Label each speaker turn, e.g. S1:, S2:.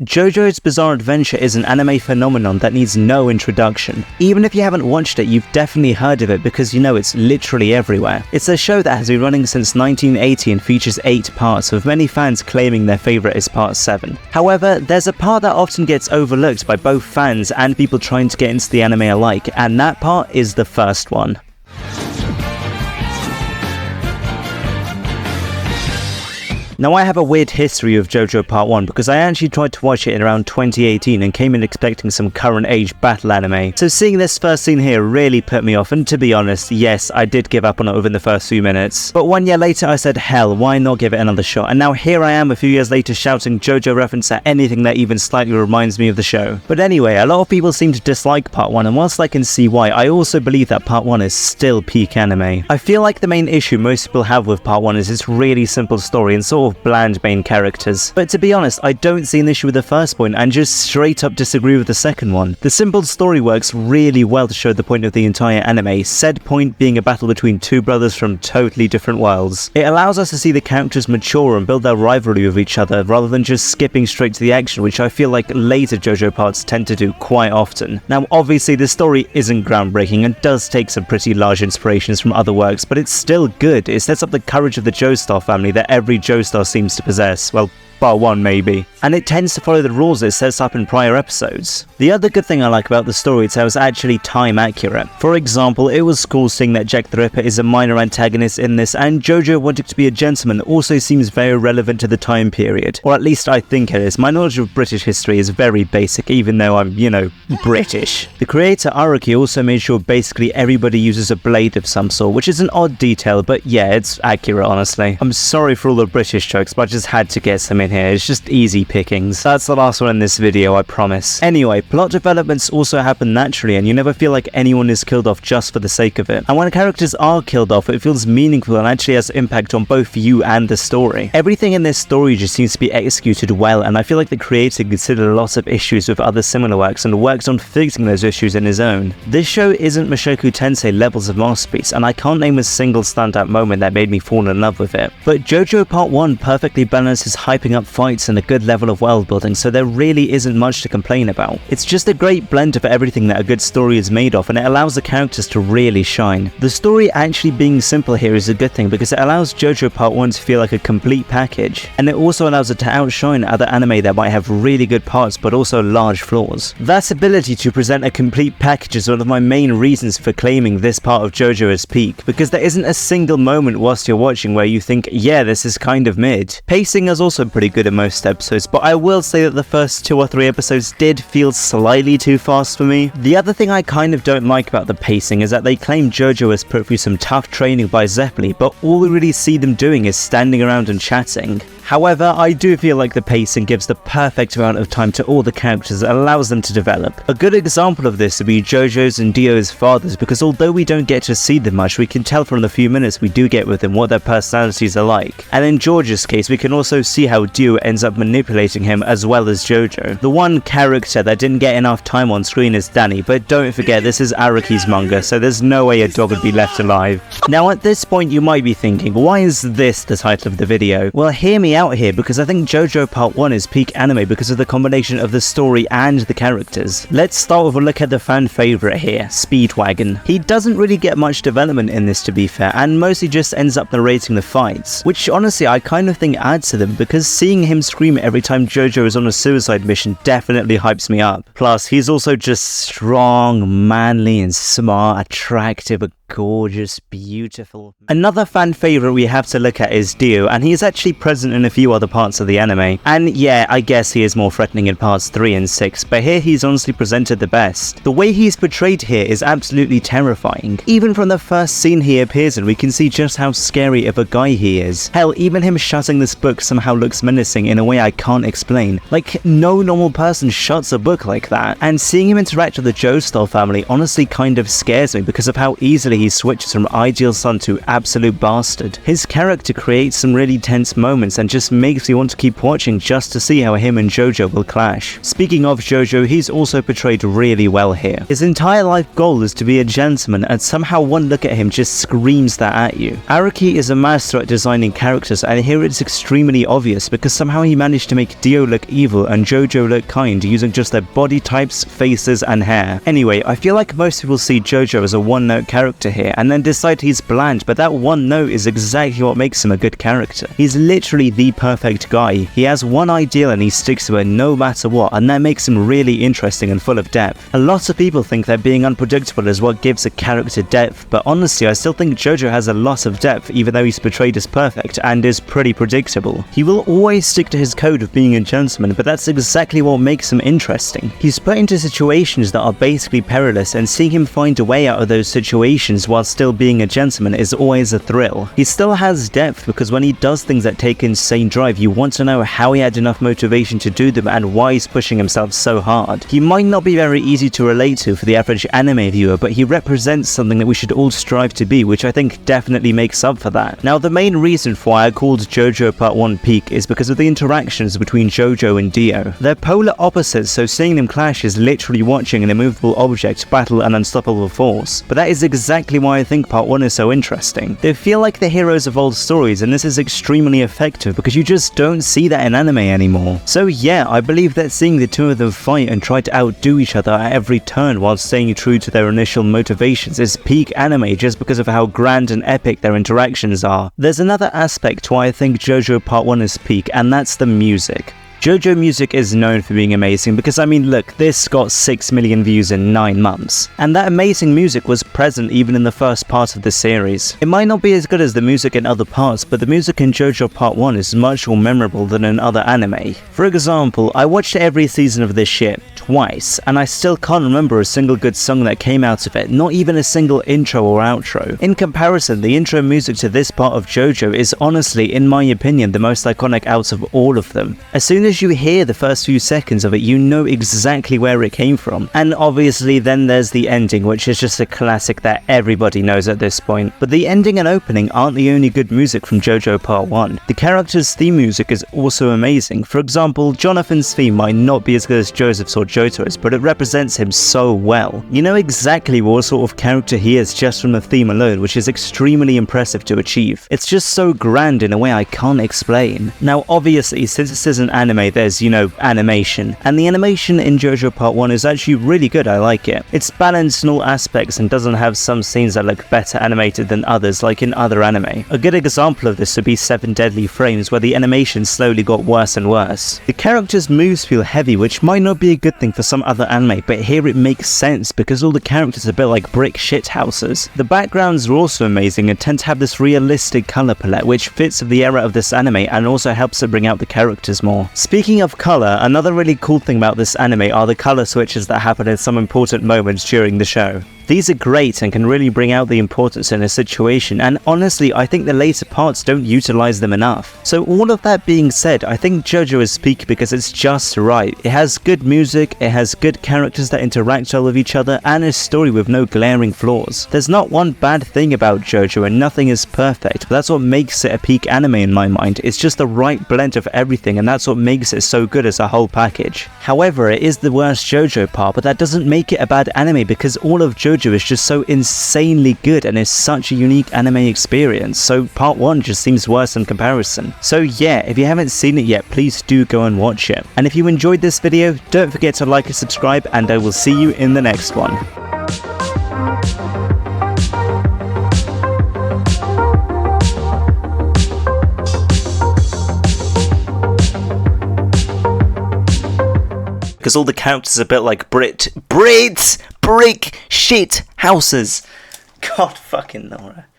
S1: JoJo's Bizarre Adventure is an anime phenomenon that needs no introduction. Even if you haven't watched it, you've definitely heard of it because you know it's literally everywhere. It's a show that has been running since 1980 and features 8 parts, with many fans claiming their favourite is part 7. However, there's a part that often gets overlooked by both fans and people trying to get into the anime alike, and that part is the first one. Now, I have a weird history of JoJo Part 1 because I actually tried to watch it in around 2018 and came in expecting some current age battle anime. So seeing this first scene here really put me off, and to be honest, yes, I did give up on it within the first few minutes. But 1 year later I said, hell, why not give it another shot? And now here I am a few years later shouting JoJo reference at anything that even slightly reminds me of the show. But anyway, a lot of people seem to dislike Part 1, and whilst I can see why, I also believe that Part 1 is still peak anime. I feel like the main issue most people have with Part 1 is its really simple story and sort of bland main characters. But to be honest, I don't see an issue with the first point and just straight up disagree with the second one. The simple story works really well to show the point of the entire anime, said point being a battle between two brothers from totally different worlds. It allows us to see the characters mature and build their rivalry with each other rather than just skipping straight to the action, which I feel like later JoJo parts tend to do quite often. Now obviously the story isn't groundbreaking and does take some pretty large inspirations from other works, but it's still good. It sets up the courage of the Joestar family that every Joestar seems to possess. Well, Part 1 maybe. And it tends to follow the rules it sets up in prior episodes. The other good thing I like about the story is how it's actually time accurate. For example, it was cool seeing that Jack the Ripper is a minor antagonist in this, and JoJo wanting to be a gentleman also seems very relevant to the time period. Or at least I think it is. My knowledge of British history is very basic, even though I'm, you know, British. The creator Araki also made sure basically everybody uses a blade of some sort, which is an odd detail, but yeah, it's accurate honestly. I'm sorry for all the British jokes, but I just had to get some in here. It's just easy pickings. That's the last one in this video, I promise. Anyway, plot developments also happen naturally, and you never feel like anyone is killed off just for the sake of it. And when characters are killed off, it feels meaningful and actually has impact on both you and the story. Everything in this story just seems to be executed well, and I feel like the creator considered lots of issues with other similar works and worked on fixing those issues in his own. This show isn't Mushoku Tensei levels of masterpiece, and I can't name a single standout moment that made me fall in love with it. But JoJo Part 1 perfectly balances hyping up fights and a good level of world building, so there really isn't much to complain about. It's just a great blend of everything that a good story is made of, and it allows the characters to really shine. The story actually being simple here is a good thing because it allows JoJo Part 1 to feel like a complete package, and it also allows it to outshine other anime that might have really good parts but also large flaws. That ability to present a complete package is one of my main reasons for claiming this part of JoJo as peak, because there isn't a single moment whilst you're watching where you think, yeah, this is kind of mid. Pacing is also pretty good in most episodes, but I will say that the first 2 or 3 episodes did feel slightly too fast for me. The other thing I kind of don't like about the pacing is that they claim JoJo has put through some tough training by Zeppeli, but all we really see them doing is standing around and chatting. However, I do feel like the pacing gives the perfect amount of time to all the characters and allows them to develop. A good example of this would be JoJo's and Dio's fathers, because although we don't get to see them much, we can tell from the few minutes we do get with them what their personalities are like. And in George's case, we can also see how Dio ends up manipulating him as well as JoJo. The one character that didn't get enough time on screen is Danny, but don't forget this is Araki's manga, so there's no way a dog would be left alive. Now at this point you might be thinking, why is this the title of the video? Well, hear me out here, because I think JoJo Part 1 is peak anime because of the combination of the story and the characters. Let's start with a look at the fan favourite here, Speedwagon. He doesn't really get much development in this to be fair, and mostly just ends up narrating the fights, which honestly I kind of think adds to them, because seeing him scream every time JoJo is on a suicide mission definitely hypes me up. Plus, he's also just strong, manly and smart, attractive, gorgeous, beautiful. Another fan favourite we have to look at is Dio, and he is actually present in a few other parts of the anime. And yeah, I guess he is more threatening in parts 3 and 6, but here he's honestly presented the best. The way he's portrayed here is absolutely terrifying. Even from the first scene he appears in, we can see just how scary of a guy he is. Hell, even him shutting this book somehow looks menacing in a way I can't explain. Like, no normal person shuts a book like that. And seeing him interact with the Joestar family honestly kind of scares me because of how easily quickly he switches from ideal son to absolute bastard. His character creates some really tense moments and just makes you want to keep watching just to see how him and JoJo will clash. Speaking of JoJo, he's also portrayed really well here. His entire life goal is to be a gentleman, and somehow one look at him just screams that at you. Araki is a master at designing characters, and here it's extremely obvious because somehow he managed to make Dio look evil and JoJo look kind using just their body types, faces and hair. Anyway, I feel like most people see JoJo as a one-note character here and then decide he's bland, but that one note is exactly what makes him a good character. He's literally the perfect guy. He has one ideal and he sticks to it no matter what, and that makes him really interesting and full of depth. A lot of people think that being unpredictable is what gives a character depth, but honestly I still think JoJo has a lot of depth even though he's portrayed as perfect and is pretty predictable. He will always stick to his code of being a gentleman, but that's exactly what makes him interesting. He's put into situations that are basically perilous, and seeing him find a way out of those situations while still being a gentleman is always a thrill. He still has depth because when he does things that take insane drive, you want to know how he had enough motivation to do them and why he's pushing himself so hard. He might not be very easy to relate to for the average anime viewer, but he represents something that we should all strive to be, which I think definitely makes up for that. Now, the main reason for why I called JoJo Part 1 peak is because of the interactions between JoJo and Dio. They're polar opposites, so seeing them clash is literally watching an immovable object battle an unstoppable force. But that is exactly why I think Part 1 is so interesting. They feel like the heroes of old stories, and this is extremely effective because you just don't see that in anime anymore. So yeah, I believe that seeing the two of them fight and try to outdo each other at every turn while staying true to their initial motivations is peak anime just because of how grand and epic their interactions are. There's another aspect to why I think JoJo Part 1 is peak, and that's the music. JoJo music is known for being amazing because, I mean, look, this got 6 million views in 9 months. And that amazing music was present even in the first part of the series. It might not be as good as the music in other parts, but the music in JoJo Part 1 is much more memorable than in other anime. For example, I watched every season of this shit twice, and I still can't remember a single good song that came out of it, not even a single intro or outro. In comparison, the intro music to this part of JoJo is honestly, in my opinion, the most iconic out of all of them. As soon as you hear the first few seconds of it, you know exactly where it came from. And obviously then there's the ending, which is just a classic that everybody knows at this point. But the ending and opening aren't the only good music from JoJo Part 1. The character's theme music is also amazing. For example, Jonathan's theme might not be as good as Joseph's or Jotaro's, but it represents him so well. You know exactly what sort of character he is just from the theme alone, which is extremely impressive to achieve. It's just so grand in a way I can't explain. Now obviously, since this is an anime, there's, you know, animation. And the animation in JoJo Part 1 is actually really good, I like it. It's balanced in all aspects and doesn't have some scenes that look better animated than others like in other anime. A good example of this would be 7 Deadly Frames, where the animation slowly got worse and worse. The characters' moves feel heavy, which might not be a good thing for some other anime, but here it makes sense because all the characters are built like brick shit houses. The backgrounds are also amazing and tend to have this realistic color palette, which fits with the era of this anime and also helps to bring out the characters more. Speaking of color, another really cool thing about this anime are the color switches that happen in some important moments during the show. These are great and can really bring out the importance in a situation, and honestly I think the later parts don't utilize them enough. So all of that being said, I think JoJo is peak because it's just right. It has good music, it has good characters that interact well with each other, and a story with no glaring flaws. There's not one bad thing about JoJo and nothing is perfect, but that's what makes it a peak anime in my mind. It's just the right blend of everything, and that's what makes it so good as a whole package. However, it is the worst JoJo part, but that doesn't make it a bad anime because all of JoJo is just so insanely good and is such a unique anime experience, so Part 1 just seems worse in comparison. So yeah, if you haven't seen it yet, please do go and watch it. And if you enjoyed this video, don't forget to like and subscribe, and I will see you in the next one. Because all the characters are built like brick shit houses. God fucking Nora.